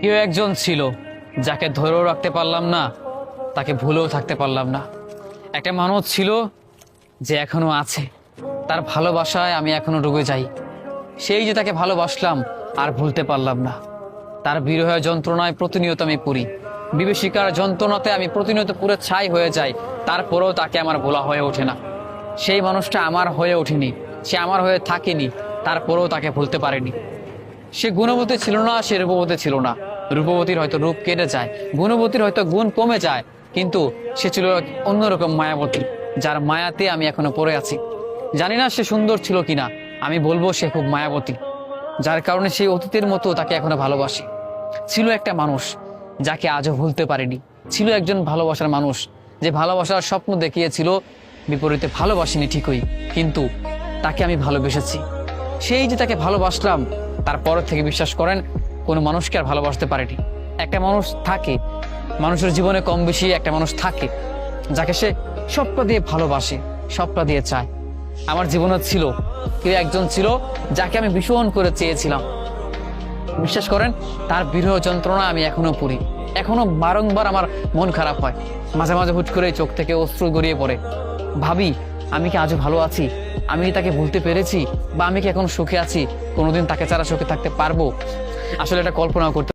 কেউ একজন ছিল যাকে ধরেও রাখতে পারলাম না, তাকে ভুলেও থাকতে পারলাম না। একটা মানুষ ছিল যে এখনো আছে, তার ভালোবাসায় আমি এখনো ডুবে যাই। সেই যে তাকে ভালোবাসলাম আর ভুলতে পারলাম না। তার বিরহের যন্ত্রণায় প্রতিনিয়ত আমি পড়ি, বিভীষিকার যন্ত্রণাতে আমি প্রতিনিয়ত পুরো ছাই হয়ে যাই। তারপরেও তাকে আমার ভোলা হয়ে ওঠে না। সেই মানুষটা আমার হয়ে ওঠেনি, সে আমার হয়ে থাকেনি, তারপরেও তাকে ভুলতে পারেনি। সে গুণবতী ছিল না, সে রূপবতী ছিল না। রূপবতীর হয়তো রূপ কেটে যায়, গুণবতীর হয়তো গুণ কমে যায়, কিন্তু সে ছিল অন্যরকম মায়াবতী, যার মায়াতে আমি এখনো পড়ে আছি। জানি না সে সুন্দর ছিল কিনা, আমি বলবো সে খুব মায়াবতী, যার কারণে সেই অতীতের মতো তাকে এখনো ভালোবাসি। ছিল একটা মানুষ যাকে আজও ভুলতে পারিনি। ছিল একজন ভালোবাসার মানুষ যে ভালোবাসার স্বপ্ন দেখিয়েছিল, বিপরীতে ভালোবাসিনি ঠিকই, কিন্তু তাকে আমি ভালোবেসেছি। সেই যে তাকে ভালোবাসলাম, তারপর থেকে বিশ্বাস করেন কোনো মানুষকে আর ভালোবাসতে পারেনি। একটা মানুষ থাকে, মানুষের জীবনে কম বেশি একটা মানুষ থাকে যাকে সে সবটা দিয়ে ভালোবাসে, সবটা দিয়ে চায়। আমার জীবনে ছিল কেউ একজন ছিল যাকে আমি ভীষণ করে চেয়েছিলাম। বিশ্বাস করেন তার বিরহ যন্ত্রণা আমি এখনো পড়ি, এখনো বারংবার আমার মন খারাপ হয়। মাঝে মাঝে হুট করে চোখ থেকে অশ্রু গড়িয়ে পড়ে। ভাবি, আমি কি আজও ভালো আছি? আমি কি তাকে ভুলতে পেরেছি? বা আমি কি এখন সুখে আছি? কোনোদিন তাকে ছাড়া সুখে থাকতে পারবো? আসলে এটা কল্পনাও করতে